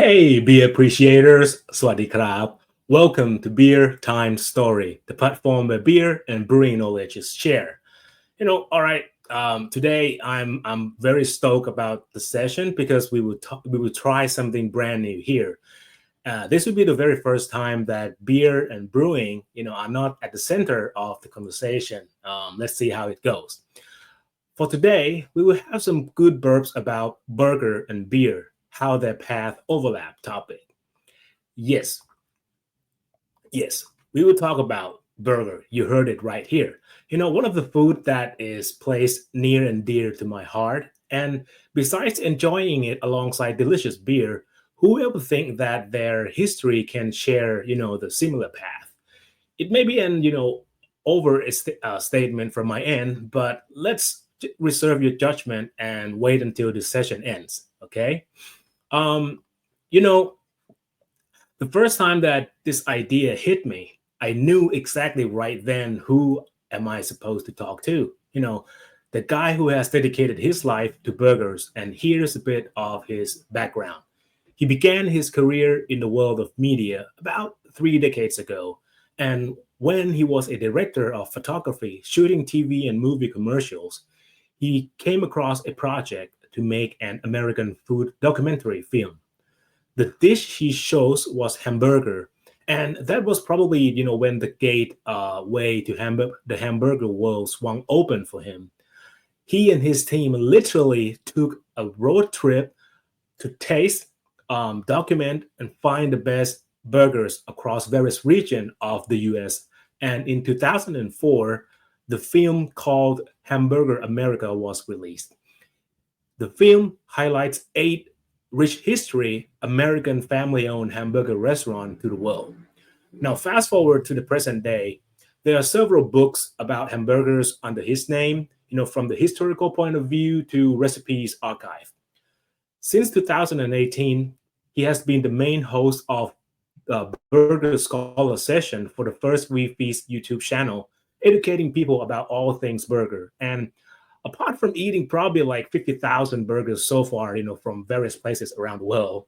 Hey, beer appreciators, สวัสดีครับ. Welcome to Beer Time Story, the platform where beer and brewing knowledge is shared. All right. Today I'm very stoked about the session because we will try something brand new here. This will be the very first time that beer and brewing, are not at the center of the conversation. Let's see how it goes. For today, we will have some good burps about burger and beer, how their path overlap topic. Yes, yes, we will talk about burger. You heard it right here. One of the food that is placed near and dear to my heart. And besides enjoying it alongside delicious beer, who will think that their history can share, the similar path? It may be an, statement from my end, but let's reserve your judgment and wait until the session ends. Okay. Um, you know, the first time that this idea hit me, I knew exactly right then who am I supposed to talk to? The guy who has dedicated his life to burgers, and here's a bit of his background. He began his career in the world of media about 3 decades ago, and when he was a director of photography, shooting TV and movie commercials, he came across a project to make an American food documentary film. The dish he chose was hamburger, and that was probably when the way to the hamburger world swung open for him. He and his team literally took a road trip to taste, document, and find the best burgers across various regions of the U.S. And in 2004, the film called Hamburger America was released. The film highlights 8 rich history American family-owned hamburger restaurant to the world. Now, fast forward to the present day, there are several books about hamburgers under his name, from the historical point of view to recipes archive. Since 2018, he has been the main host of the Burger Scholar session for the First We Feast YouTube channel, educating people about all things burger. And apart from eating probably like 50,000 burgers so far, from various places around the world,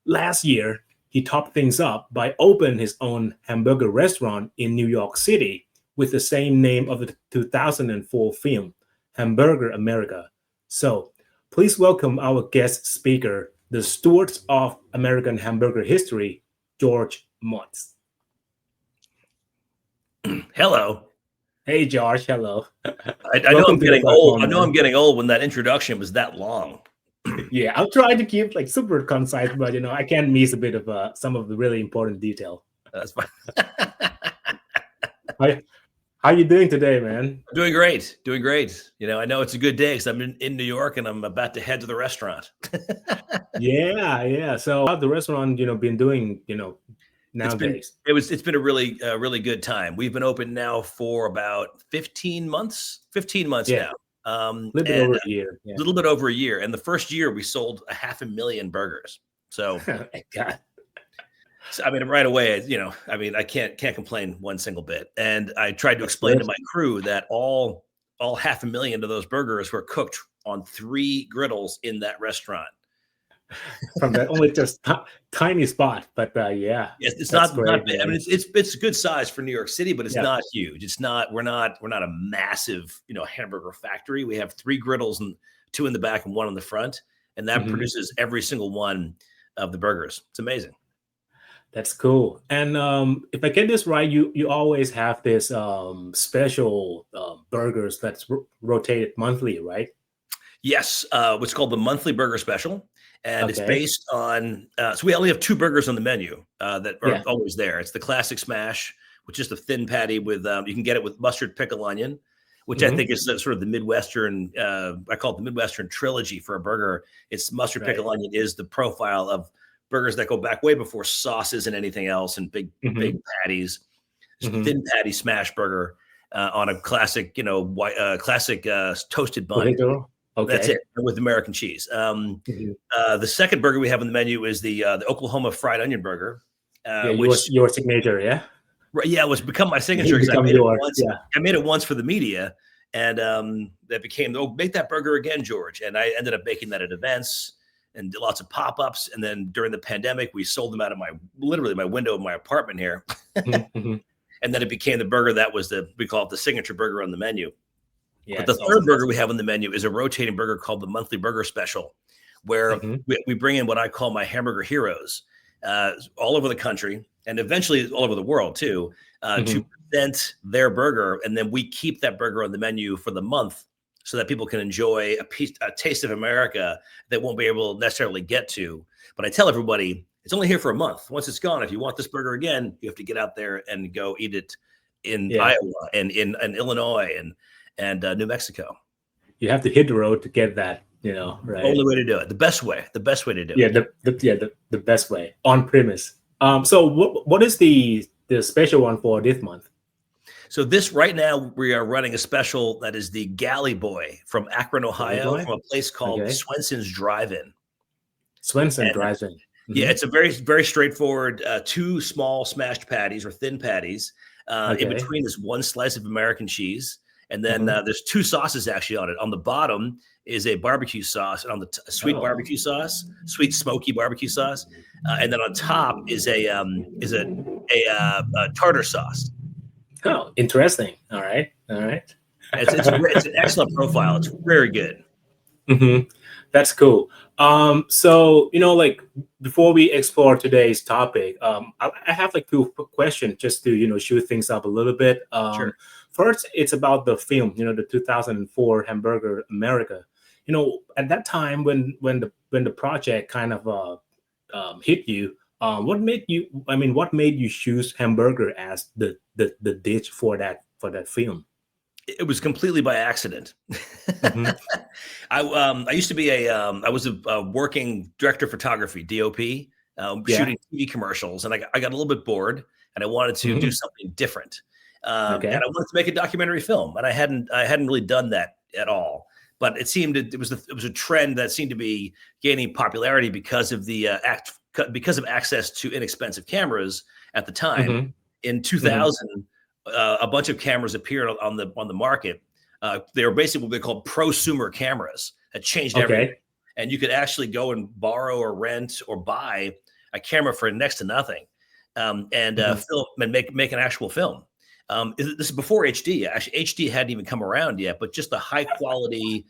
last year he topped things up by opening his own hamburger restaurant in New York City with the same name of the 2004 film, Hamburger America. So please welcome our guest speaker, the Stewards of American hamburger history, George Motz. Hello. Hey, George. Hello. I know I'm getting old. I know I'm getting old when that introduction was that long. Yeah, I'll try to keep like super concise, but I can't miss a bit of some of the really important detail. That's fine. How you doing today, man? Doing great. Doing great. I know it's a good day because I'm in New York and I'm about to head to the restaurant. Yeah. So how's the restaurant, been doing, nowadays? It's been a really good time. We've been open now for about 15 months. 15 months now. A little bit over a year. A little bit over a year. And the first year we sold 500,000 burgers. So God. So, right away, I can't complain one single bit. And I tried to explain to my crew that all 500,000 of those burgers were cooked on 3 griddles in that restaurant. From that only just tiny spot, but yeah, it's not big. It's a good size for New York City, but it's not huge. We're not a massive hamburger factory. We have 3 griddles and 2 in the back and 1 in the front, and that produces every single one of the burgers. It's amazing. That's cool. And if I get this right, you always have this special burgers that's rotated monthly, right? Yes, what's called the monthly burger special. And it's based on, so we only have 2 burgers on the menu that are always there. It's the classic smash, which is the thin patty with, you can get it with mustard, pickle, onion, which I think is sort of the Midwestern, I call it the Midwestern trilogy for a burger. It's mustard, pickle, onion is the profile of burgers that go back way before sauces and anything else and big patties. Thin patty smash burger on a classic, toasted bun. Okay. That's it, with American cheese. The second burger we have on the menu is the Oklahoma fried onion burger. Which your signature, yeah? Right, yeah, it was become my signature because I made it once for the media, and that became, make that burger again, George. And I ended up making that at events. and did lots of pop-ups. And then during the pandemic, we sold them out of literally my window of my apartment here. Mm-hmm. And then it became the burger that was we call it the signature burger on the menu. Yeah, but the third burger we have on the menu is a rotating burger called the monthly burger special, where we bring in what I call my hamburger heroes all over the country and eventually all over the world too, to present their burger. And then we keep that burger on the menu for the month so that people can enjoy a taste of America that won't be able to necessarily get to. But I tell everybody, it's only here for a month. Once it's gone, if you want this burger again, you have to get out there and go eat it in Iowa and in Illinois and New Mexico. You have to hit the road to get that, right? Only way to do it. The best way to do it. Yeah, the best way on premise. So what is the special one for this month? So this right now we are running a special that is the Galley Boy from Akron, Ohio, from a place called Swenson's Drive-In. Swenson Drive-In. Yeah, it's a very, very straightforward 2 small smashed patties or thin patties. In between is 1 slice of American cheese. And then there's 2 sauces actually on it. On the bottom is a barbecue sauce, and on the sweet barbecue sauce, sweet smoky barbecue sauce. And then on top is a tartar sauce. Oh, interesting. All right. It's an excellent profile. It's very good. That's cool. So like before we explore today's topic, I have like 2 questions just to shoot things up a little bit. Sure. First, it's about the film, the 2004 Hamburger America. At that time when the project kind of hit you, what made you choose hamburger as the dish for that film? It was completely by accident. I used to be I was a working director of photography, DOP, shooting TV commercials, and I got a little bit bored, and I wanted to do something different. And I wanted to make a documentary film, and I hadn't really done that at all. But it seemed it was a trend that seemed to be gaining popularity because of because of access to inexpensive cameras at the time. In 2000. A bunch of cameras appeared on the market. They were basically what they called prosumer cameras that changed everything. And you could actually go and borrow or rent or buy a camera for next to nothing, and film and make an actual film. This is before HD. Actually, HD hadn't even come around yet, but just the high quality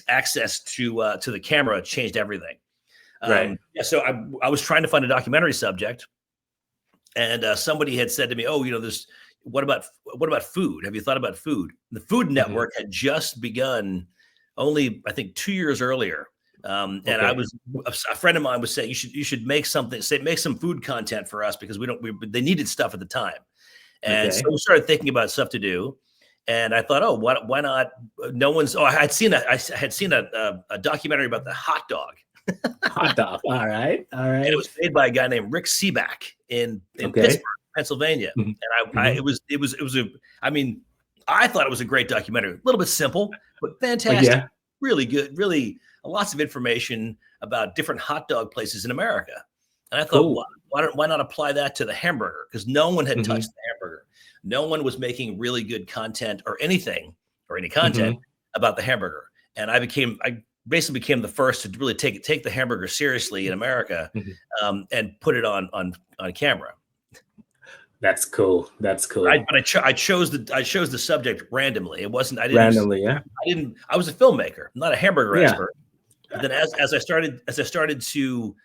access to the camera changed everything. So I was trying to find a documentary subject, and somebody had said to me, "Oh, there's." What about food? Have you thought about food? The Food Network had just begun only, I think, 2 years earlier. And a friend of mine was saying, you should make something, make some food content for us because they needed stuff at the time. And so we started thinking about stuff to do. And I thought, why not? I had seen a documentary about the hot dog. Hot dog. All right. And it was made by a guy named Rick Seaback in Pittsburgh, Pennsylvania. And I thought it was a great documentary, a little bit simple, but fantastic, really good, really lots of information about different hot dog places in America. And I thought, why not apply that to the hamburger? Because no one had touched the hamburger. No one was making really good content or anything or any content about the hamburger. And I basically became the first to really take the hamburger seriously in America, and put it on camera. That's cool. I chose the subject randomly. It wasn't. I didn't randomly. I was a filmmaker, not a hamburger expert. But then as I started to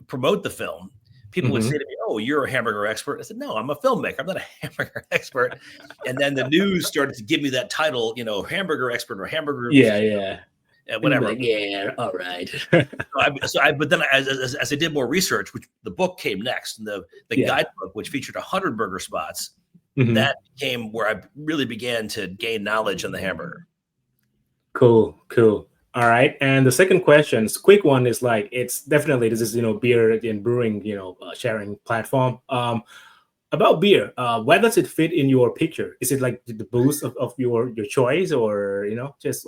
promote the film, people would say to me, "Oh, you're a hamburger expert." I said, "No, I'm a filmmaker. I'm not a hamburger expert." And then the news started to give me that title, hamburger expert or hamburger. Whatever. All right. But then as I did more research, which the book came next, and the guidebook, which featured 100 burger spots, that became where I really began to gain knowledge on the hamburger. Cool. All right. And the second question, quick one, is like, it's definitely, this is, beer and brewing, sharing platform. About beer, where does it fit in your picture? Is it like the boost of your choice, or just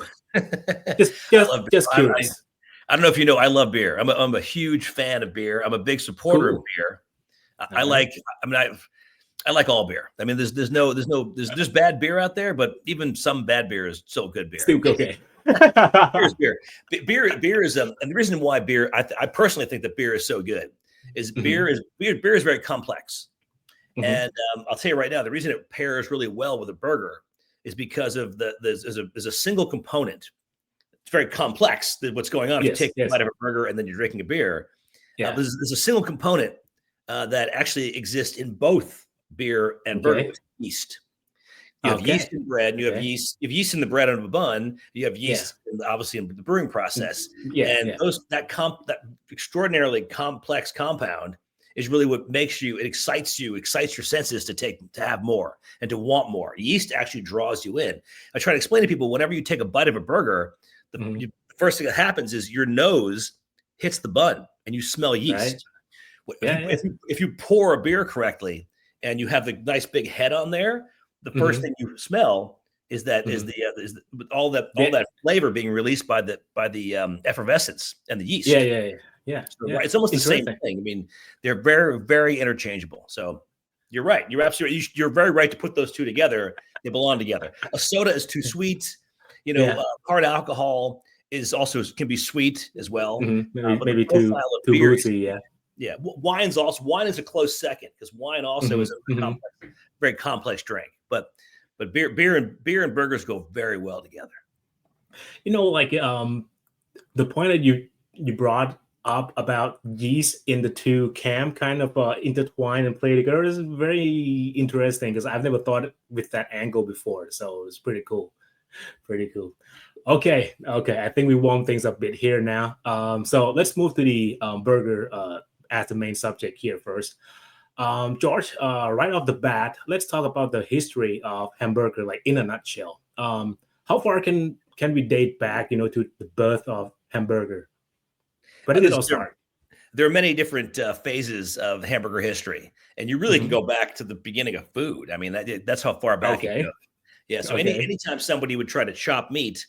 curious? I don't know if you know, I love beer. I'm a huge fan of beer. I'm a big supporter of beer. I like all beer. There's bad beer out there, but even some bad beer is still good beer. Still okay. Beer is beer. Beer is and the reason why beer, I personally think that beer is so good is beer is very complex. And I'll tell you right now, the reason it pairs really well with a burger is because of there's a single component. It's very complex what's going on. If you take a bite of a burger and then you're drinking a beer, there's a single component that actually exists in both beer and burger, yeast. You have yeast in bread, and you have yeast. You have yeast in the bread of a bun. You have yeast, obviously, in the brewing process. That extraordinarily complex compound is really what makes you. It excites your senses to have more and to want more. Yeast actually draws you in. I try to explain to people whenever you take a bite of a burger, the first thing that happens is your nose hits the bun and you smell yeast. Right? If you pour a beer correctly and you have the nice big head on there, the first thing you smell is all that flavor being released by the effervescence and the yeast. So, right, it's almost the same thing. I mean, they're very, very interchangeable. So you're right. You're very right to put those two together. They belong together. A soda is too sweet. Hard alcohol can be sweet as well. Maybe too boozy. Wine is a close second because wine also is a very complex drink. But beer and burgers go very well together. The point that you brought up about yeast in the two camp kind of intertwine and play together is very interesting because I've never thought with that angle before. So it's pretty cool. Okay. I think we warmed things up a bit here now. So let's move to the burger as the main subject here first. George, right off the bat, let's talk about the history of hamburger, like in a nutshell. How far can we date back, to the birth of hamburger? Where did it all start? There are many different phases of hamburger history, and you really can go back to the beginning of food. I mean, that's how far back it goes. Yeah. So anytime somebody would try to chop meat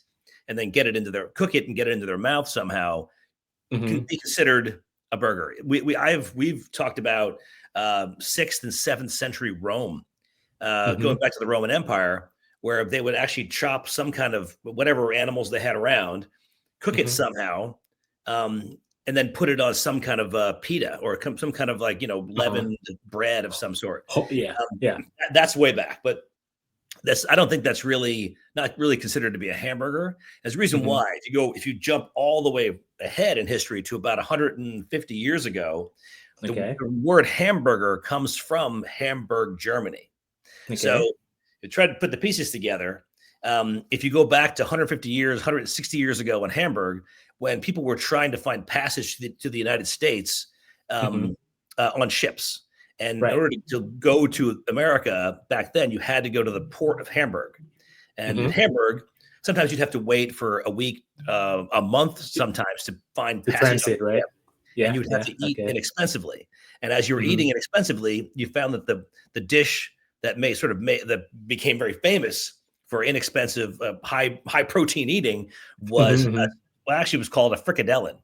and then cook it and get it into their mouth somehow, can be considered a burger. We've talked about 6th and 7th century Rome, going back to the Roman Empire, where they would actually chop some kind of whatever animals they had around, cook it somehow, and then put it on some kind of pita or some kind of leavened bread of some sort. That's way back, but I don't think that's not really considered to be a hamburger. There's a reason why. If you jump all the way ahead in history to about 150 years ago, the word hamburger comes from Hamburg, Germany. So to try to put the pieces together, if you go back to 150 years, 160 years ago in Hamburg, when people were trying to find passage to the United States on ships. And in order to go to America back then, you had to go to the port of Hamburg. And in Hamburg, sometimes you'd have to wait for a week, a month sometimes to find passage. Transit, right? And you'd have to eat inexpensively. And as you were eating inexpensively, you found that the dish that became very famous for inexpensive, high protein eating was actually was called a frikadellen.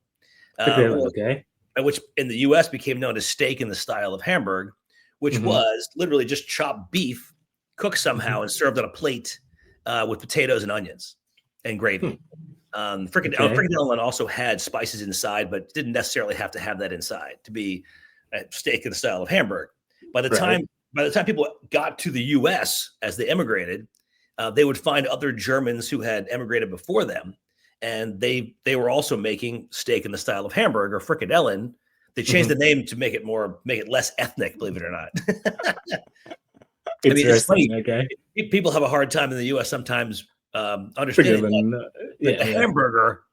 Which in the U.S. became known as steak in the style of Hamburg, which was literally just chopped beef, cooked somehow and served on a plate with potatoes and onions and gravy. Frikadellen also had spices inside, but didn't necessarily have to have that inside to be a steak in the style of Hamburg. By the time people got to the U.S. as they immigrated, they would find other Germans who had immigrated before them. And they were also making steak in the style of Hamburg or frikadellen. They changed the name to make it less ethnic, believe it or not. It's funny. People have a hard time in the U.S. sometimes understanding that the hamburger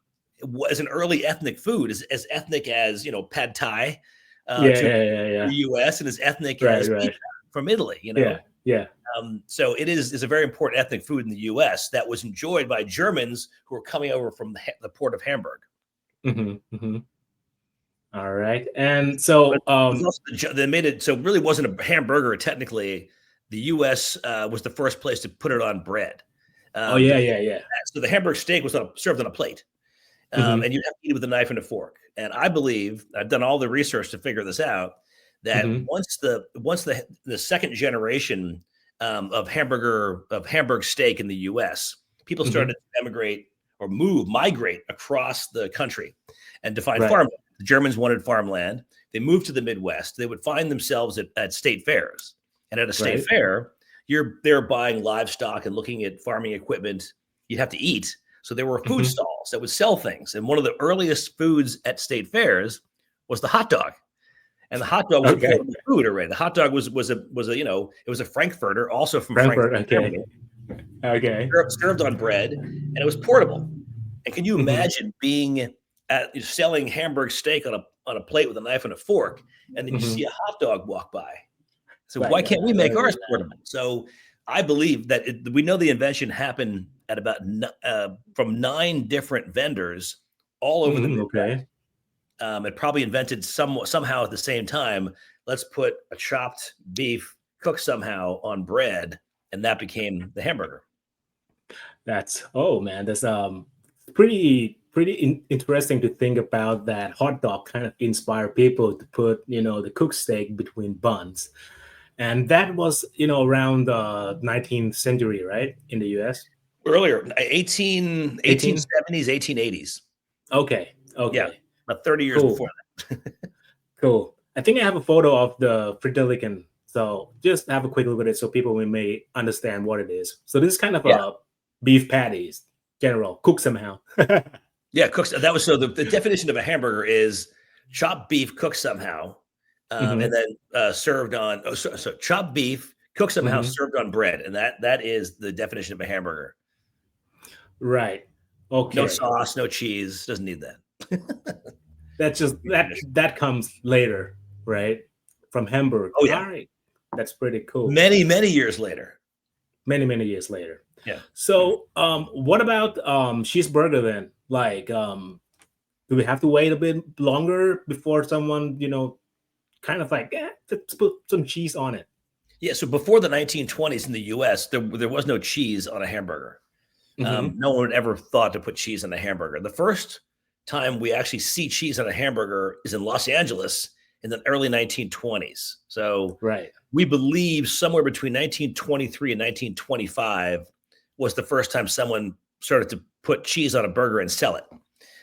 was an early ethnic food, as ethnic as pad thai to the U.S. and as ethnic as pizza from Italy. So it is a very important ethnic food in the U.S. that was enjoyed by Germans who were coming over from the port of Hamburg. All right, and so they made it so it really wasn't a hamburger technically. The U.S. Was the first place to put it on bread. So the Hamburg steak was served on a plate, and you have to eat it with a knife and a fork. And I believe I've done all the research to figure this out. That once the second generation of Hamburg steak in the U.S., people started to emigrate or migrate across the country and to find Right. farmland. The Germans wanted farmland. They moved to the Midwest. They would find themselves at state fairs. And at a state Right. fair, they're buying livestock and looking at farming equipment. You'd have to eat. So there were food stalls that would sell things. And one of the earliest foods at state fairs was the hot dog. And the hot dog was a portable food already. The hot dog was a it was a Frankfurter, also from Frankfurt, Germany. Okay. Served on bread, and it was portable. And can you imagine being selling Hamburg steak on a plate with a knife and a fork, and then you see a hot dog walk by? So why can't we make ours portable? So I believe that we know the invention happened at about from 9 different vendors all over the Midwest. It probably invented somehow at the same time. Let's put a chopped beef cooked somehow on bread, and that became the hamburger. That's pretty interesting to think about that hot dog kind of inspired people to put the cooked steak between buns, and that was around the 19th century, right, in the U.S. Earlier, 1870s, 1880s. Okay. Yeah, about 30 years before that. Cool. I think I have a photo of the Fridelican, so just have a quick look at it so people may understand what it is. So this is kind of a beef patties, general, cooked somehow. Yeah, cooked. That was so the definition of a hamburger is chopped beef cooked somehow, and then served on. So chopped beef cooked somehow, served on bread, and that is the definition of a hamburger. Right. Okay. No sauce, no cheese. Doesn't need that. That's just that comes later, right? From Hamburg. Oh yeah. All right. That's pretty cool. Many years later. Many years later. Yeah. So what about cheeseburger then? Like do we have to wait a bit longer before someone, kind of like let's put some cheese on it? Yeah, so before the 1920s in the US, there was no cheese on a hamburger. No one ever thought to put cheese on a hamburger. The first time we actually see cheese on a hamburger is in Los Angeles in the early 1920s. So we believe somewhere between 1923 and 1925 was the first time someone started to put cheese on a burger and sell it.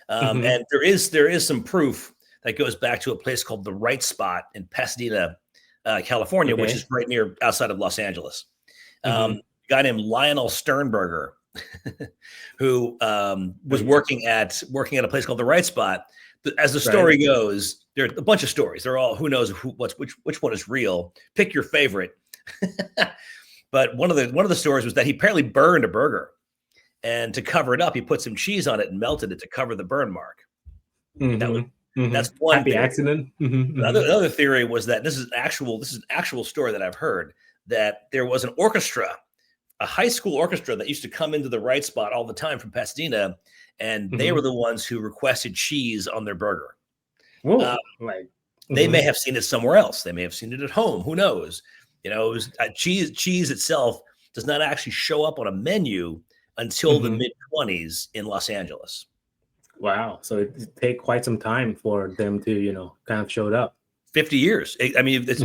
And there is some proof that goes back to a place called the Right Spot in Pasadena, California, which is right outside of Los Angeles. A guy named Lionel Sternberger, who was working at a place called the Right Spot. As the story goes, there are a bunch of stories. They're all who knows which one is real. Pick your favorite. But one of the stories was that he apparently burned a burger, and to cover it up, he put some cheese on it and melted it to cover the burn mark. That's one happy accident. Another theory was that this is an actual story that I've heard, that there was an orchestra, a high school orchestra that used to come into the Right Spot all the time from Pasadena, and they were the ones who requested cheese on their burger. They may have seen it somewhere else. They may have seen it at home. Who knows? It was cheese itself does not actually show up on a menu until the mid-20s in Los Angeles. Wow. So it take quite some time for them to, kind of showed up. 50 years. I mean, it's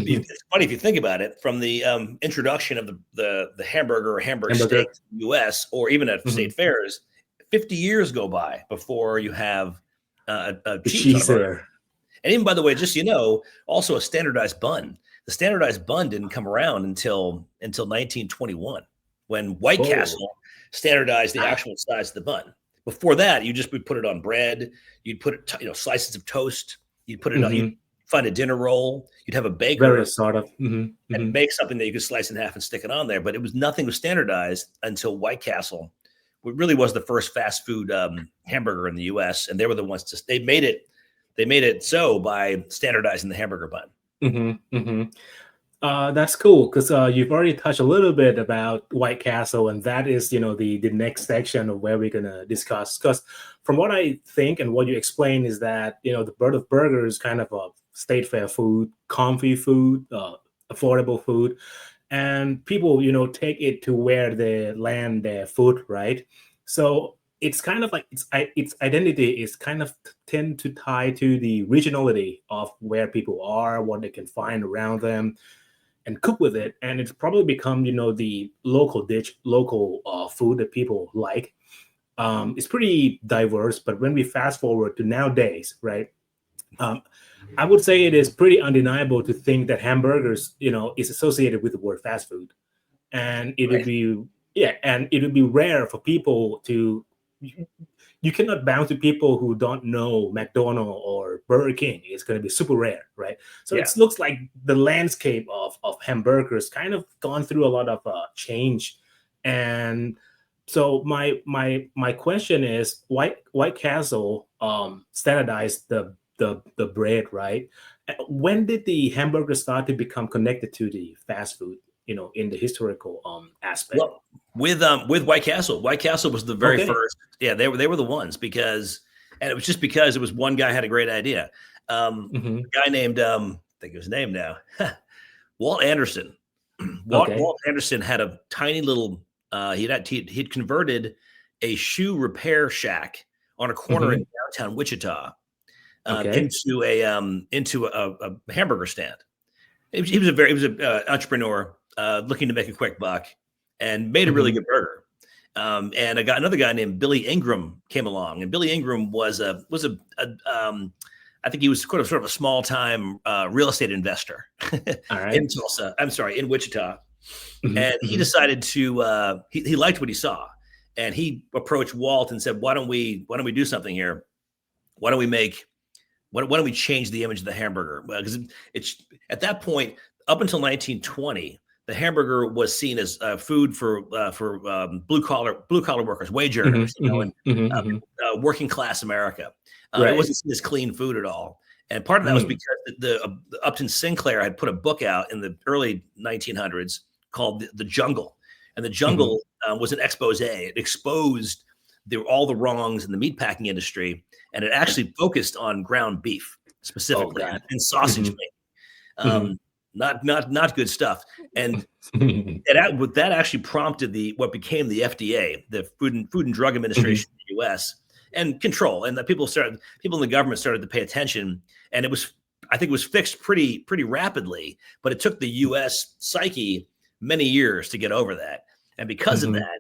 funny if you think about it. From the introduction of the hamburger or hamburger steak in the U.S. or even at state fairs, 50 years go by before you have a cheese there. And even, by the way, just also a standardized bun. The standardized bun didn't come around until 1921, when White Castle standardized the actual size of the bun. Before that, you just would put it on bread. You'd put it, slices of toast. You'd put it on. You'd find a dinner roll. You'd have a baker and make something that you could slice in half and stick it on there. But nothing was standardized until White Castle, which really was the first fast food hamburger in the U.S. And they were the ones they made it. They made it so by standardizing the hamburger bun. That's cool, because you've already touched a little bit about White Castle, and that is, the next section of where we're gonna discuss. Because from what I think and what you explain is that the Bird of Burger is kind of a state fair food, comfy food, affordable food, and people take it to where they land their food, right? So it's kind of like its identity is kind of tend to tie to the regionality of where people are, what they can find around them, and cook with it. And it's probably become, the local dish, local food that people like. It's pretty diverse, but when we fast forward to nowadays, right? I would say it is pretty undeniable to think that hamburgers, is associated with the word fast food, and it would Right. be and it would be rare for people to. You cannot bound to people who don't know McDonald's or Burger King. It's going to be super rare, right? So Yeah. it looks like the landscape of hamburgers kind of gone through a lot of change, and so my question is, White Castle standardized the bread, right? When did the hamburger start to become connected to the fast food, in the historical aspect? Well, with White Castle was the very Okay. first. Yeah, they were the ones and it was just because it was one guy had a great idea. Hmm. A guy named I think his name now, Walt Anderson. Okay. Walt Anderson had a tiny little. He'd converted a shoe repair shack on a corner in Hmm. downtown Wichita Okay. into a hamburger stand. He was an entrepreneur looking to make a quick buck, and made a really Hmm. good burger. And I got another guy named Billy Ingram came along, and Billy Ingram I think he was sort of a small time real estate investor All right. in Tulsa. I'm sorry, in Wichita, Hmm. and he Hmm. decided to he liked what he saw, and he approached Walt and said, why don't we do something here? Why don't we make why don't we change the image of the hamburger? Because it's at that point, up until 1920, the hamburger was seen as food for blue collar workers, wage Hmm. earners, Hmm. and Hmm. Hmm. working class America. It Right. wasn't seen as clean food at all, and part of that was Mm. because the Upton Sinclair had put a book out in the early 1900s called the Jungle, and the Hmm. Jungle was an expose. It exposed all the wrongs in the meatpacking industry, and it actually focused on ground beef Oh specifically God. and sausage Hmm. making. Hmm. Not good stuff. And what that actually prompted what became the FDA, the Food and Drug Hmm. Administration in the U.S. and control, and the people in the government started to pay attention, and I think it was fixed pretty rapidly, but it took the U.S. psyche many years to get over that, and because of Hmm. that,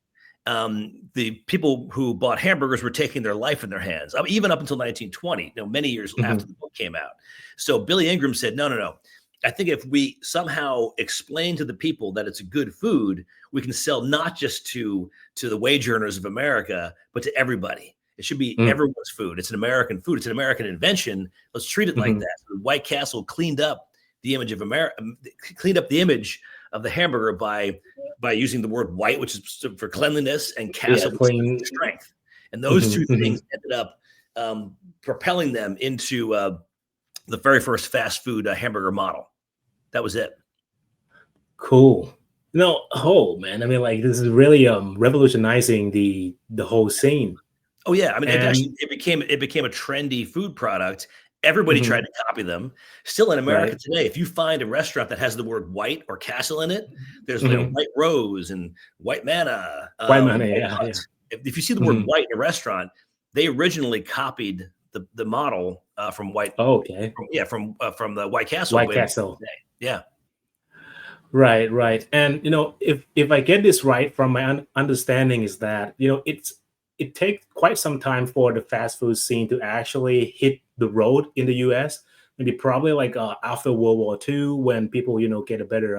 the people who bought hamburgers were taking their life in their hands, even up until 1920, many years after Hmm. the book came out. So Billy Ingram said, no, no, no. I think if we somehow explain to the people that it's a good food, we can sell not just to the wage earners of America, but to everybody. It should be Hmm. everyone's food. It's an American food. It's an American invention. Let's treat it like Hmm. that. So White Castle cleaned up the image of America, cleaned up the image of the hamburger by using the word white, which is for cleanliness, and Yeah, castle, which is clean. for strength. And those Hmm. two Hmm. things ended up propelling them into the very first fast food hamburger model. That was it. Cool. No, oh man, I mean, like this is really revolutionizing the whole scene. Oh yeah, I mean, And it became a trendy food product. Everybody mhm, tried to copy them. Still in America right. today, if you find a restaurant that has the word white or castle in it, there's Hmm. white rose and white manna, White money, white yeah, hut. yeah. If you see the word Hmm. white in a restaurant, they originally copied the model from white, Oh, okay. from the White Castle White way back in Castle. the day. Yeah. Right, right. And if I get this right, from my understanding, is that it takes quite some time for the fast food scene to actually hit the road in the U.S. Maybe probably like after World War II, when people get a better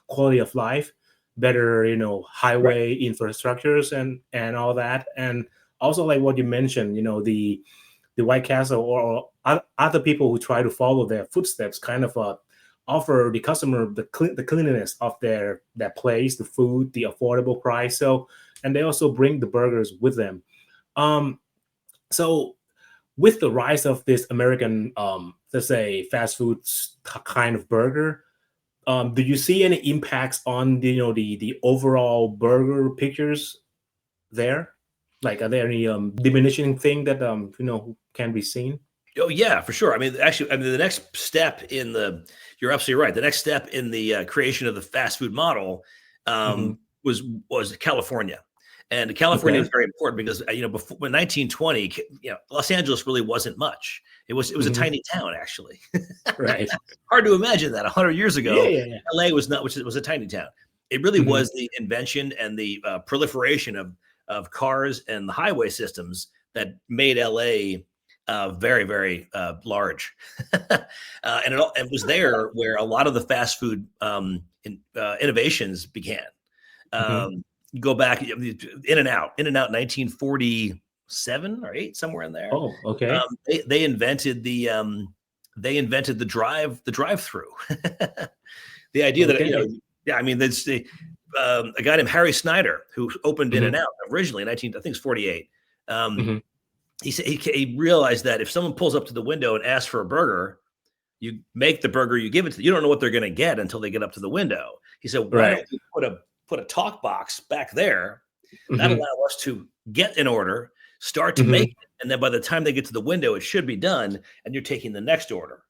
quality of life, better Right. highway infrastructures and all that, and also like what you mentioned, the White Castle or other people who try to follow their footsteps kind of offer the customer the cleanliness of their place, the food, the affordable price. So, and they also bring the burgers with them. Um, so with the rise of this American, let's say, fast food kind of burger, do you see any impacts on the overall burger pictures there? Like, are there any diminishing thing that can be seen? Oh yeah, for sure. I mean, actually, the next step you're absolutely right. The next step in the creation of the fast food model Hmm. was California, and California was Okay. very important because before when 1920, Los Angeles really wasn't much. It was a Hmm. tiny town actually. Right. Hard to imagine that 100 years Yeah, ago, yeah, yeah. LA was not, which was a tiny town. It really Hmm. was the invention and the proliferation of cars and the highway systems that made LA very, very large. And it was there where a lot of the fast food innovations began. Go back, In-N-Out 1947 or 8, somewhere in there. Oh, okay. They invented the drive-through. The idea that, I mean, there's a guy named Harry Snyder who opened In-N-Out originally in 1948. He said he realized that if someone pulls up to the window and asks for a burger, you make the burger, you give it to them. You don't know what they're going to get until they get up to the window. He said, why don't we put a talk box back there that allow us to get an order, start to make it, and then by the time they get to the window, it should be done, and you're taking the next order.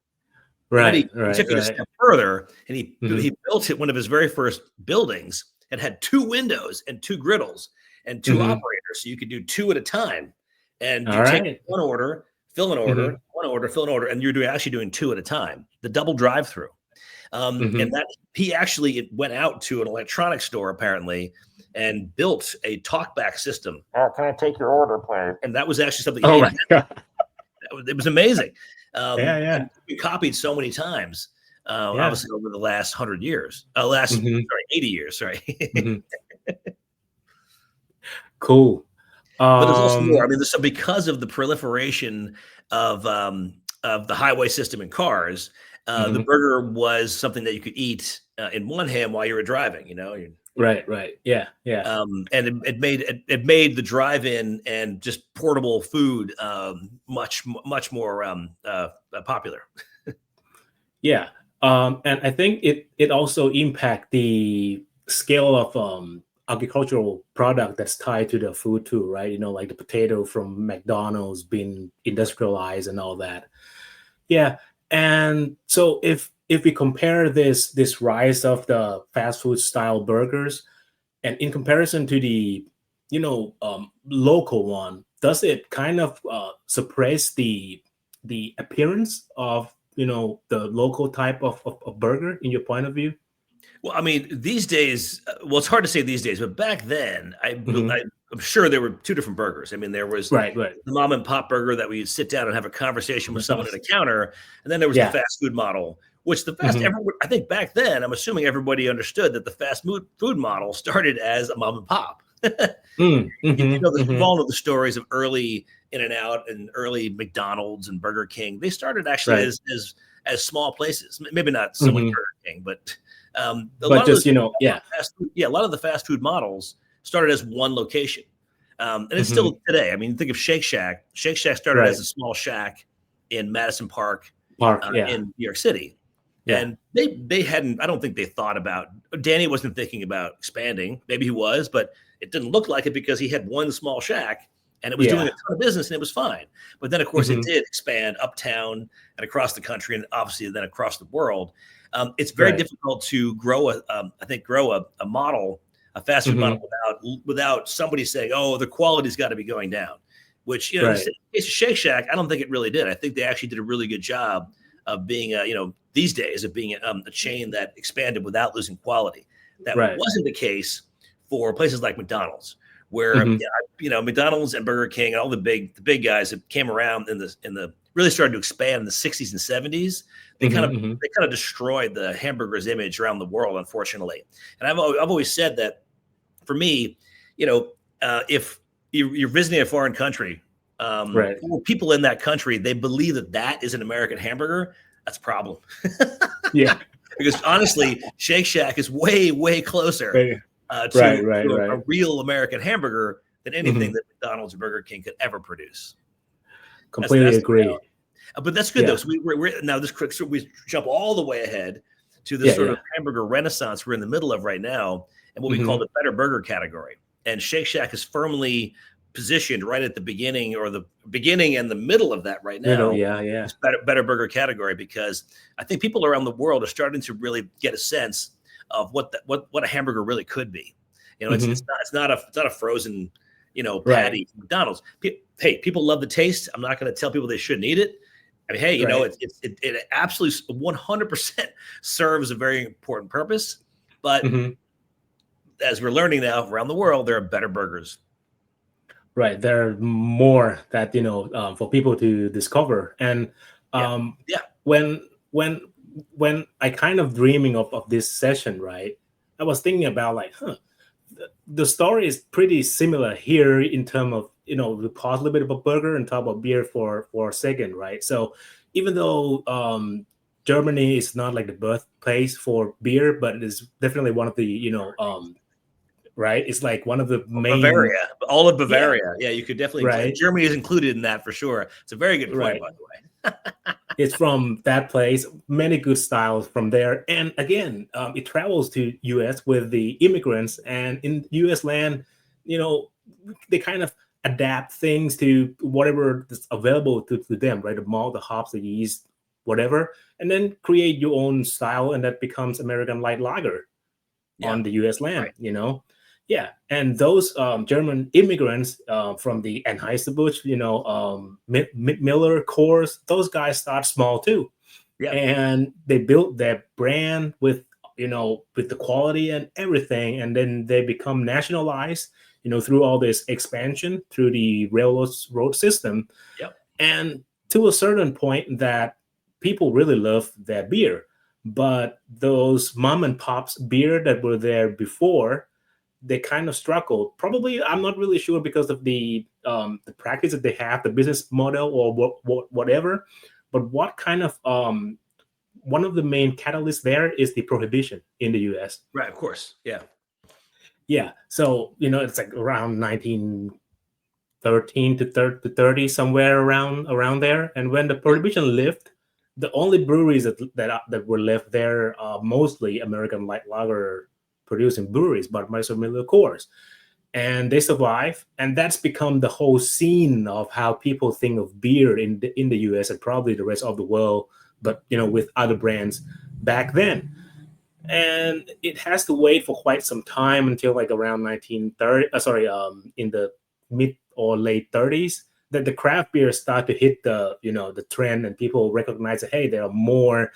He took it a step further, and he built it. One of his very first buildings, and had 2 windows and 2 griddles and 2 operators, so you could do 2 at a time. And you take one order, fill an order, one order, fill an order, and you're actually doing 2 at a time. The double drive-through. And that he actually went out to an electronics store apparently and built a talkback system. Oh, can I take your order, please? And that was actually something. God. It was amazing. We copied so many times, obviously over the last 100 years, 80 years. Sorry. Cool. But there's also more. I mean, so because of the proliferation of the highway system in cars, the burger was something that you could eat in one hand while you were driving. Right. Yeah. And it made the drive-in and just portable food much more popular. Yeah. And I think it also impact the scale of agricultural product that's tied to the food too, right? Like the potato from McDonald's being industrialized and all that. Yeah. And so if we compare this rise of the fast food style burgers, and in comparison to the local one, does it kind of suppress the appearance of the local type of burger in your point of view? Well, I mean, these days, it's hard to say these days, but back then, I'm sure there were 2 different burgers. I mean, there was the mom and pop burger that we sit down and have a conversation with someone at a counter, and then there was the fast food model, which I think back then, I'm assuming everybody understood that the fast food model started as a mom and pop. We've all know the stories of early In-N-Out and early McDonald's and Burger King. They started actually as small places, maybe not so much Burger King, but a lot of the fast food models started as one location, and it's still today. I mean, think of Shake Shack. Shake Shack started as a small shack in Madison Park in New York City, and they hadn't. I don't think they thought about. Danny wasn't thinking about expanding. Maybe he was, but it didn't look like it because he had one small shack. And it was doing a ton of business, and it was fine. But then, of course, it did expand uptown and across the country, and obviously then across the world. It's very difficult to grow a model, a fast food model, without somebody saying, "Oh, the quality's got to be going down." Which in the case of Shake Shack, I don't think it really did. I think they actually did a really good job of being, these days of being a chain that expanded without losing quality. That wasn't the case for places like McDonald's, where McDonald's and Burger King and all the big guys that came around in the really started to expand in the 60s and 70s. They kind of destroyed the hamburger's image around the world, unfortunately. And I've always said that for me, if you're visiting a foreign country, for people in that country, they believe that is an American hamburger. That's a problem. Because honestly, Shake Shack is way, way closer to a real American hamburger than anything that McDonald's or Burger King could ever produce. Completely agree. But that's good though. So we're now we jump all the way ahead to this sort of hamburger renaissance we're in the middle of right now, and what we call the better burger category. And Shake Shack is firmly positioned right at the beginning, or the beginning and the middle of that right now. It's better burger category, because I think people around the world are starting to really get a sense of what a hamburger really could be. It's not a frozen patty from McDonald's. Hey, people love the taste. I'm not going to tell people they shouldn't eat it. I mean, hey, it absolutely 100% serves a very important purpose. But as we're learning now around the world, there are better burgers. Right. There are more that, for people to discover. And when when when I kind of dreaming of this session, right, I was thinking about like, the story is pretty similar here in terms of, we pause a little bit about burger and talk about beer for a second, right? So even though Germany is not like the birthplace for beer, but it is definitely one of the, right? It's like one of the main Bavaria, all of Bavaria. Yeah, you could definitely right. Germany is included in that for sure. It's a very good point, by the way. It's from that place, many good styles from there. And again, it travels to US with the immigrants, and in US land, they kind of adapt things to whatever is available to them, right? The malt, the hops, the yeast, whatever, and then create your own style, and that becomes American light lager on the US land, right. Yeah, and those German immigrants from the Anheuser-Busch, Miller, Coors, those guys start small too, and they built their brand with with the quality and everything, and then they become nationalized, through all this expansion through the road system, and to a certain point that people really love their beer, but those mom and pops beer that were there before, they kind of struggled. Probably, I'm not really sure because of the practice that they have, the business model, or whatever. But what kind of one of the main catalysts there is the prohibition in the U.S. Right, of course, yeah. So it's like around 1913 to 30, somewhere around there. And when the prohibition lifted, the only breweries that were left there are mostly American light lager producing breweries, but Miller, Coors, and they survive, and that's become the whole scene of how people think of beer in the US and probably the rest of the world, but with other brands back then. And it has to wait for quite some time until like around 1930. In the mid or late 30s, that the craft beer start to hit the trend, and people recognize that, hey, there are more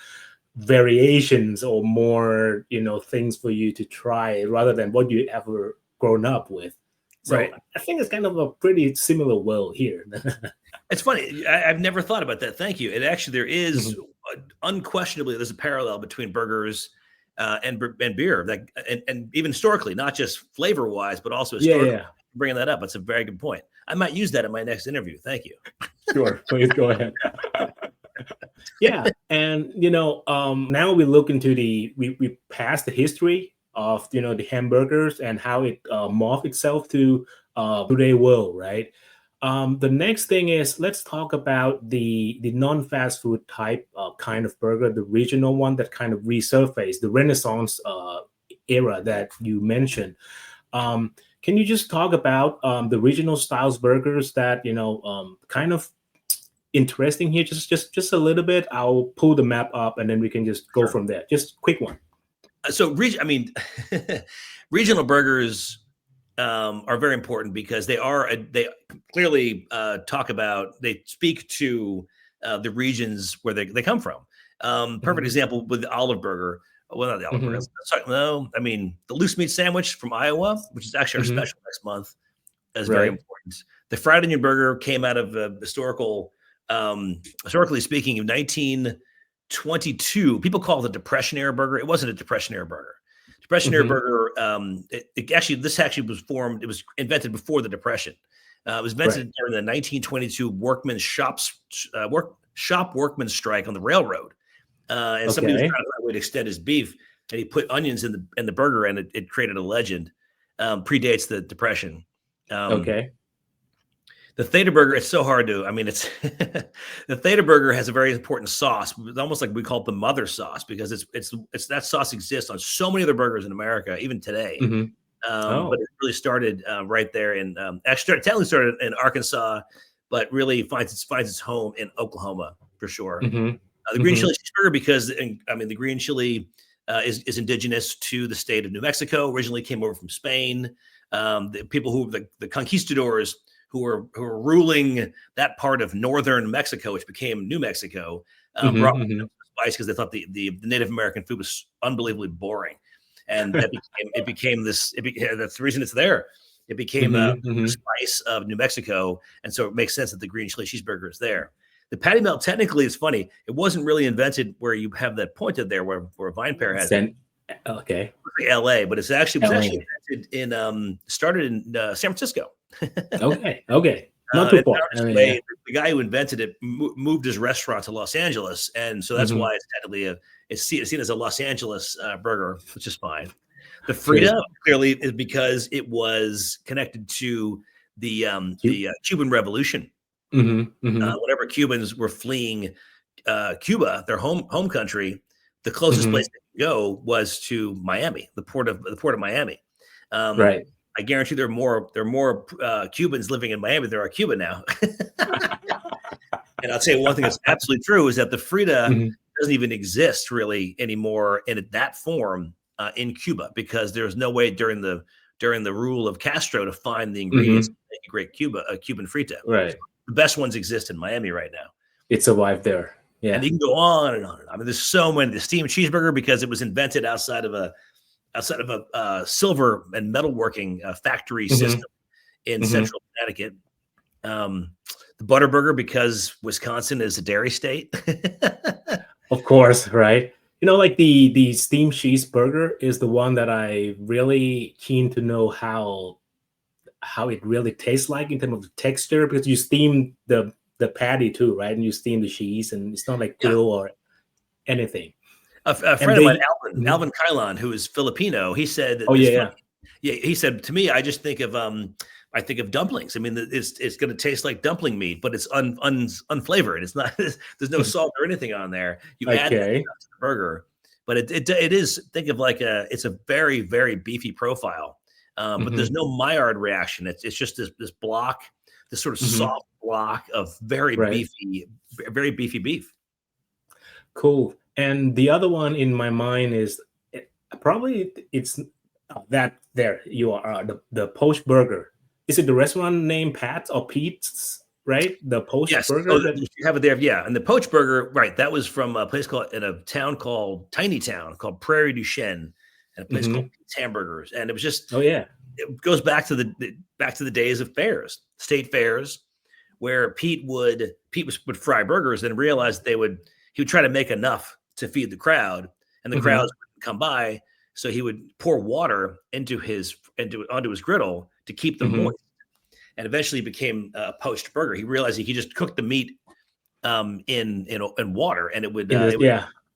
variations or more things for you to try rather than what you ever grown up with. So I think it's kind of a pretty similar world here. It's funny, I've never thought about that. Thank you. And actually there is unquestionably there's a parallel between burgers and beer, that and even historically, not just flavor wise but also historically. Bringing that up, it's a very good point. I might use that in my next interview. Thank you. Sure, please go ahead. Yeah, and now we look into we pass the history of the hamburgers and how it morphed itself to today world, right? The next thing is, let's talk about the non-fast food type kind of burger, the regional one that kind of resurfaced, the Renaissance era that you mentioned. Can you just talk about the regional styles burgers that kind of interesting here, just a little bit? I'll pull the map up and then we can just go from there. Just quick one. So regional burgers are very important because they clearly they speak to the regions where they come from. Perfect example with the Olive Burger. Well, not the Olive Burger. No, the loose meat sandwich from Iowa, which is actually our special next month, is very important. The fried onion burger came out of historically speaking, in 1922. People call it the Depression era burger. It wasn't a Depression era burger. Depression era burger. This actually was formed. It was invented before the Depression. It was invented during the 1922 workmen's shop workmen's strike on the railroad. And somebody was trying to find a way to extend his beef, and he put onions in the burger, and it created a legend. Predates the Depression. The Theta burger, it's so hard to, the Theta burger has a very important sauce. It's almost like we call it the mother sauce, because it's that sauce exists on so many other burgers in America, even today. But it really started right there technically started in Arkansas, but really finds its home in Oklahoma for sure. The green chili cheeseburger, because the green chili is indigenous to the state of New Mexico. Originally came over from Spain. The people the conquistadors who were ruling that part of northern Mexico, which became New Mexico, brought spice because they thought the Native American food was unbelievably boring, and that's the reason it's there. It became a slice of New Mexico, and so it makes sense that the green chili cheeseburger is there. The patty melt, technically, is funny. It wasn't really invented where you have that pointed there where Vine Pair has it. Okay. LA, but it's actually invented in started in San Francisco. Okay. Not too far. The guy who invented it moved his restaurant to Los Angeles, and so that's why it's technically it's seen as a Los Angeles burger, which is fine. The Frita clearly is because it was connected to the Cuban Revolution. Whenever Cubans were fleeing Cuba, their home country, the closest place they could go was to Miami, the port of Miami. Right. I guarantee there are more Cubans living in Miami than there are Cuba now. And I'll tell you one thing that's absolutely true is that the Frita doesn't even exist really anymore in that form in Cuba, because there's no way during the rule of Castro to find the ingredients to make a great Cuban Frita. Right. So the best ones exist in Miami right now. It survived there. Yeah. And you can go on and on and on. I mean, there's so many. The steamed cheeseburger, because it was invented outside of a silver and metalworking factory system in central Connecticut. The Butterburger, because Wisconsin is a dairy state. Of course, right? Like the steamed cheeseburger is the one that I really keen to know how it really tastes like in terms of the texture, because you steam the patty too, right? And you steam the cheese, and it's not like grill or anything. A friend of mine, Alvin Kylon, who is Filipino, he said, he said to me, I just think of dumplings. I mean, it's going to taste like dumpling meat, but it's unflavored. It's not. There's no salt or anything on there. You add that to the burger, but it is. Think of it's a very, very beefy profile, but there's no Maillard reaction. It's just this block, this sort of soft block of very beefy beef. Cool. And the other one in my mind is it's that there you are, the poached burger. Is it the restaurant name Pat's or Pete's, right? The poached burger? You have it there. Yeah. And the poached burger, right. That was from a place in a town called Tiny Town called Prairie du Chien, and a place called Pete's Hamburgers. And it was just, it goes back to the days of fairs, state fairs, where Pete would fry burgers and realized he would try to make enough to feed the crowd, and the crowds wouldn't come by, so he would pour water onto his griddle to keep them moist, and eventually became a poached burger. He realized he could just cook the meat in water, and it would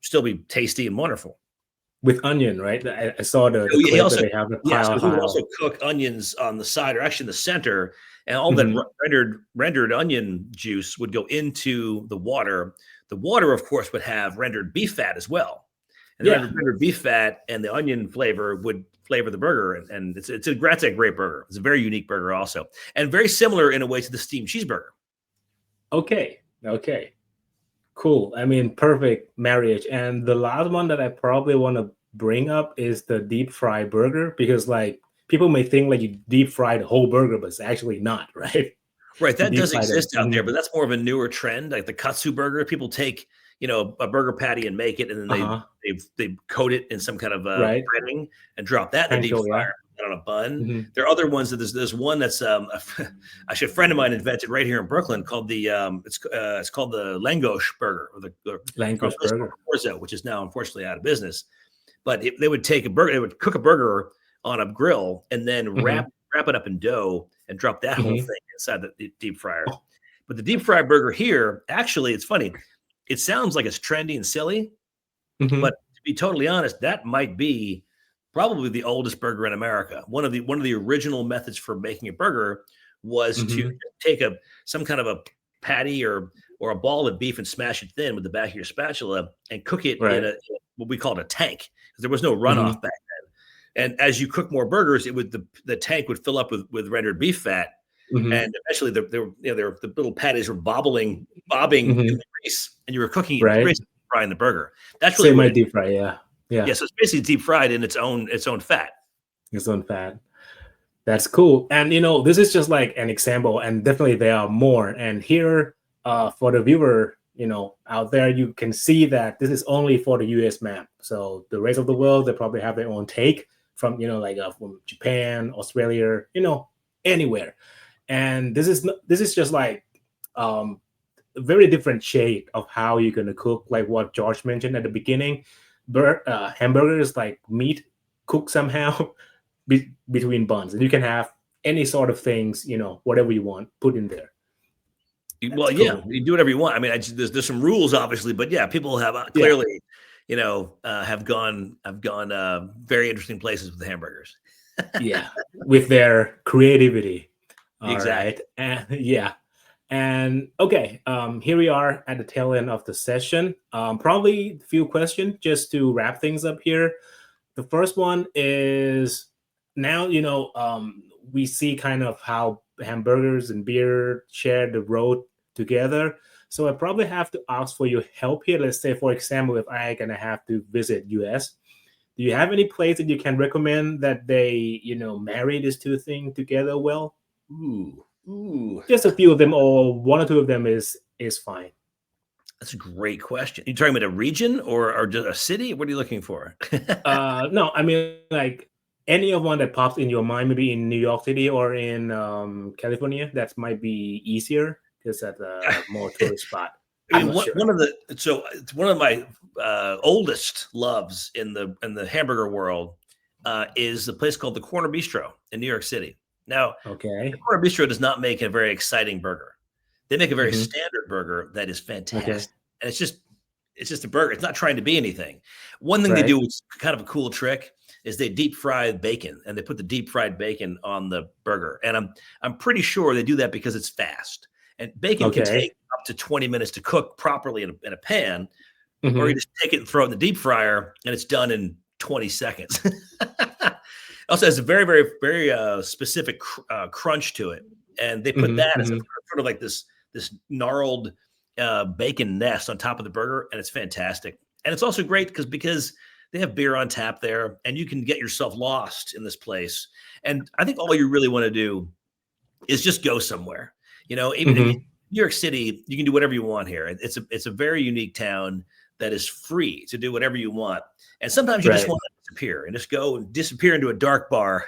still be tasty and wonderful with onion, right? I saw the clip that they have the pile. He would also cook onions on the side, or actually in the center, and all that rendered onion juice would go into the water. The water, of course, would have rendered beef fat as well. And the rendered beef fat and the onion flavor would flavor the burger. And it's a great burger. It's a very unique burger also. And very similar in a way to the steamed cheeseburger. Okay. Cool. I mean, perfect marriage. And the last one that I probably want to bring up is the deep fry burger, because people may think you deep fry the whole burger, but it's actually not, right? Right, that does exist out there, but that's more of a newer trend, like the katsu burger. People take, a burger patty and make it, and then they coat it in some kind of breading and drop that in the deep fryer on a bun. There are other ones that there's one that's actually a friend of mine invented right here in Brooklyn called the it's called the Langosh burger, or the Langosh burger, which is now unfortunately out of business. But they would take they would cook a burger on a grill and then wrap it up in dough and drop that whole thing inside the deep fryer. But the deep fry burger here, actually, it's funny. It sounds like it's trendy and silly, but to be totally honest, that might be probably the oldest burger in America. One of the original methods for making a burger was to take some kind of a patty or a ball of beef and smash it thin with the back of your spatula and cook it in what we called a tank, because there was no runoff back then. And as you cook more burgers, the tank would fill up with rendered beef fat, and eventually the little patties were bobbing in the grease, and you were cooking it, basically frying the burger. That's really my deep fry, yeah. So it's basically deep fried in its own fat. Its own fat. That's cool. And this is just like an example, and definitely there are more. And here, for the viewer, out there, you can see that this is only for the US map. So the rest of the world, they probably have their own take from from Japan, Australia, anywhere. And this is just like a very different shade of how you're gonna cook, like what George mentioned at the beginning. Hamburger is like meat cooked somehow between buns, and you can have any sort of things, whatever you want, put in there. Well, yeah, you do whatever you want. I mean, there's some rules, obviously, but yeah, people have clearly, have gone very interesting places with the hamburgers. Yeah, with their creativity. Exactly. Right. And okay, here we are at the tail end of the session. Probably a few questions just to wrap things up here. The first one is, now we see kind of how hamburgers and beer share the road together. So I probably have to ask for your help here. Let's say, for example, if I gonna have to visit US, do you have any place that you can recommend that they marry these two things together well? Ooh. Just a few of them, or one or two of them is fine. That's a great question. You talking about a region or just a city? What are you looking for? No, I mean, like any of one that pops in your mind, maybe in New York City or in California. That might be easier because that's a more tourist spot. I mean, one of my oldest loves in the hamburger world is a place called the Corner Bistro in New York City. Now, okay, the Corner Bistro does not make a very exciting burger. They make a very standard burger that is fantastic, and it's just a burger. It's not trying to be anything. One thing they do, which is kind of a cool trick, is they deep fry bacon, and they put the deep fried bacon on the burger. And I'm pretty sure they do that because it's fast, and bacon can take up to 20 minutes to cook properly in a pan, or you just take it and throw it in the deep fryer, and it's done in 20 seconds. Also has a very, very, very specific crunch to it, and they put that as sort of like this gnarled bacon nest on top of the burger, and it's fantastic. And it's also great because they have beer on tap there, and you can get yourself lost in this place. And I think all you really want to do is just go somewhere. Even in New York City, you can do whatever you want here. It's a very unique town that is free to do whatever you want. And sometimes you just want to disappear and just go and disappear into a dark bar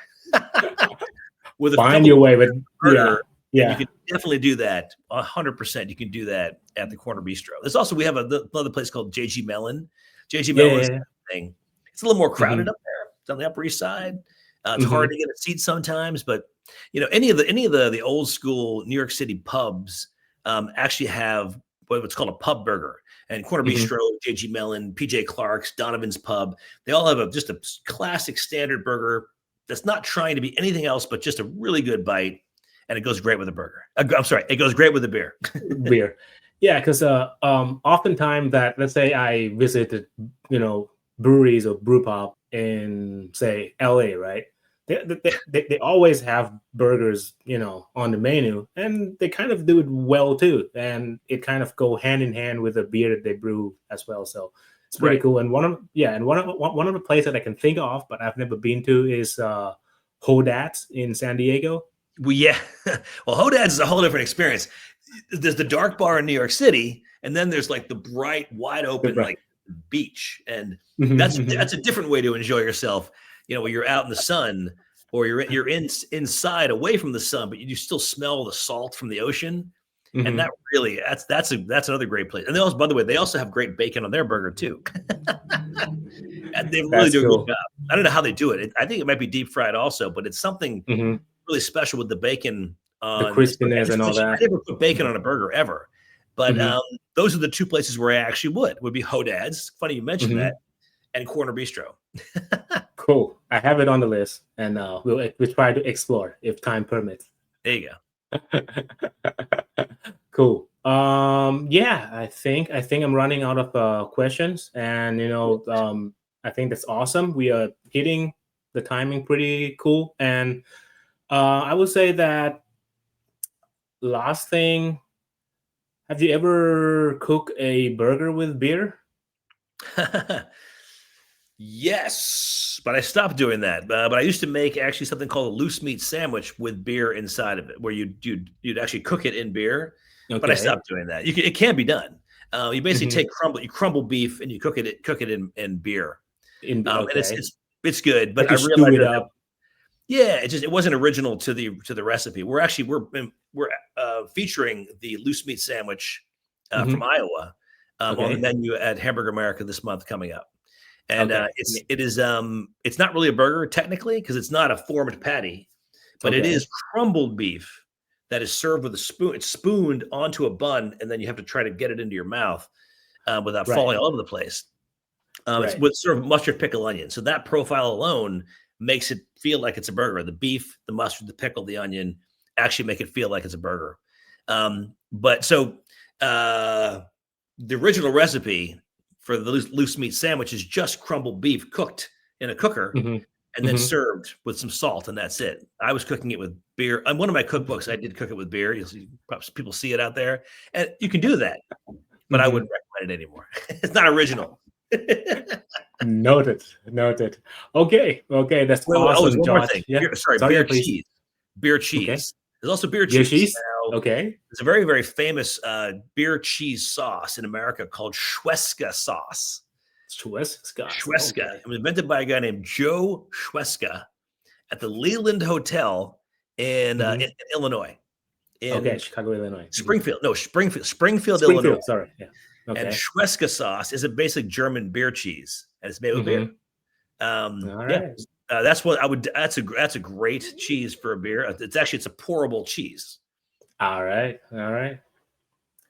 with find your way with burger. Yeah. You can definitely do that. 100%. You can do that at the Corner Bistro. There's also, we have another place called JG Mellon. JG Mellon is thing. It's a little more crowded up there. It's on the Upper East Side. It's hard to get a seat sometimes, but any of the old school New York City pubs actually have what's called a pub burger. And Corner Bistro, JG Mellon, PJ Clark's, Donovan's Pub, they all have just a classic standard burger that's not trying to be anything else but just a really good bite, and it goes great with a burger. I'm sorry, it goes great with a beer. Beer. Yeah, because oftentimes that, let's say I visited, breweries or brew pub in, say, LA, right? They always have burgers, on the menu, and they kind of do it well too, and it kind of go hand in hand with the beer that they brew as well. So it's pretty cool. And one of the places that I can think of, but I've never been to, is Hodad's in San Diego. Well, yeah. Well, Hodad's is a whole different experience. There's the dark bar in New York City, and then there's like the bright, wide open like beach, and that's a different way to enjoy yourself. Where you're out in the sun, or you're inside away from the sun, but you still smell the salt from the ocean, and that really that's another great place. And they also, by the way, they also have great bacon on their burger too. And they really do a good job. I don't know how they do it. I think it might be deep fried also, but it's something really special with the bacon, the crispiness and all that. I never put bacon on a burger ever, but those are the two places where I actually would be Hodad's. Funny you mentioned that, and Corner Bistro. Cool. I have it on the list, and we'll try to explore if time permits. There you go. Cool. I think I'm running out of questions, and I think that's awesome. We are hitting the timing pretty cool, and I would say that last thing. Have you ever cooked a burger with beer? Yes, but I stopped doing that. But I used to make actually something called a loose meat sandwich with beer inside of it, where you'd actually cook it in beer. Okay. But I stopped doing that. It can be done. You basically crumble beef and you cook it in beer. And it's good. But I realized Yeah, it wasn't original to the recipe. We're featuring the loose meat sandwich from Iowa on the menu at Hamburger America this month coming up. And it's not really a burger technically because it's not a formed patty, but it is crumbled beef that is served with a spoon. It's spooned onto a bun, and then you have to try to get it into your mouth without falling all over the place. It's with sort of mustard, pickle, onion. So that profile alone makes it feel like it's a burger. The beef, the mustard, the pickle, the onion actually make it feel like it's a burger. But the original recipe for the loose meat sandwich is just crumbled beef cooked in a cooker and then served with some salt, and that's it. I was cooking it with beer. On one of my cookbooks, I did cook it with beer. You'll see, perhaps people see it out there, and you can do that, but I wouldn't recommend it anymore. It's not original. Noted. Okay. That's awesome, George. Beer cheese. Beer cheese. Okay. There's also beer cheese. Now, there's a very, very famous beer cheese sauce in America called Schweska sauce. Schweska. It was invented by a guy named Joe Schweska at the Leland Hotel in Illinois. Chicago, Illinois. Springfield, Illinois. Sorry. Yeah. Okay. And Schweska sauce is a basic German beer cheese, and it's made with beer. All right. That's what I would. That's a great cheese for a beer. It's a pourable cheese. All right.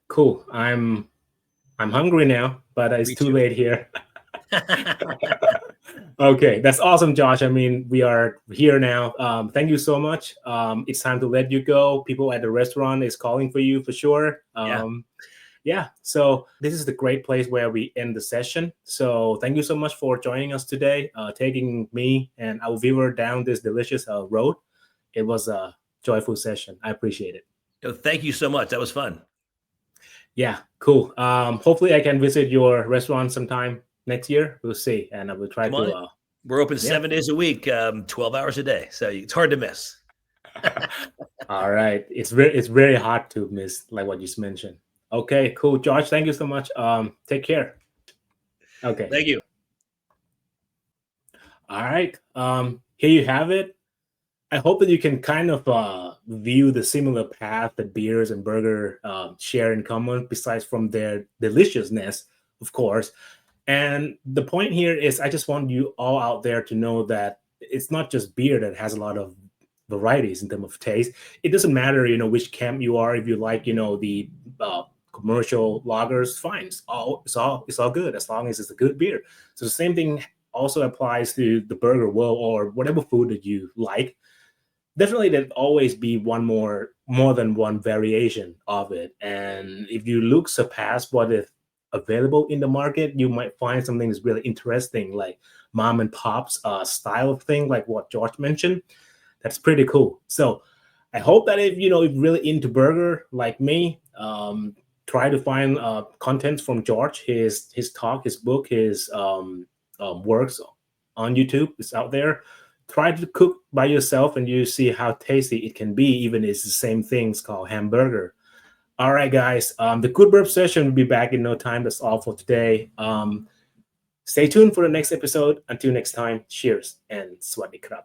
Cool. I'm hungry now, but it's too late here. Okay, that's awesome, Josh. I mean, we are here now. Thank you so much. It's time to let you go. People at the restaurant is calling for you for sure. So this is the great place where we end the session. So thank you so much for joining us today, taking me and our viewer down this delicious road. It was a joyful session. I appreciate it. Thank you so much. That was fun. Yeah, cool. Hopefully I can visit your restaurant sometime next year. We'll see. And I will try to. We're open 7 days a week, 12 hours a day. So it's hard to miss. All right. It's very hard to miss, like what you just mentioned. Okay, cool. George, thank you so much. Take care. Okay. Thank you. All right. Here you have it. I hope that you can kind of view the similar path that beers and burger share in common, besides from their deliciousness, of course. And the point here is I just want you all out there to know that it's not just beer that has a lot of varieties in terms of taste. It doesn't matter, which camp you are. If you like, the commercial lagers, fine. It's all good as long as it's a good beer. So the same thing also applies to the burger world or whatever food that you like. Definitely there'll always be more than one variation of it. And if you look surpass what is available in the market, you might find something that's really interesting, like mom and pop's style of thing, like what George mentioned. That's pretty cool. So I hope that if you're really into burger like me, try to find contents from George, his talk, his book, his works on YouTube. It's out there. Try to cook by yourself and you see how tasty it can be, even if it's the same things called hamburger. All right, guys. The Good Burp session will be back in no time. That's all for today. Stay tuned for the next episode. Until next time, cheers and swaddy krab.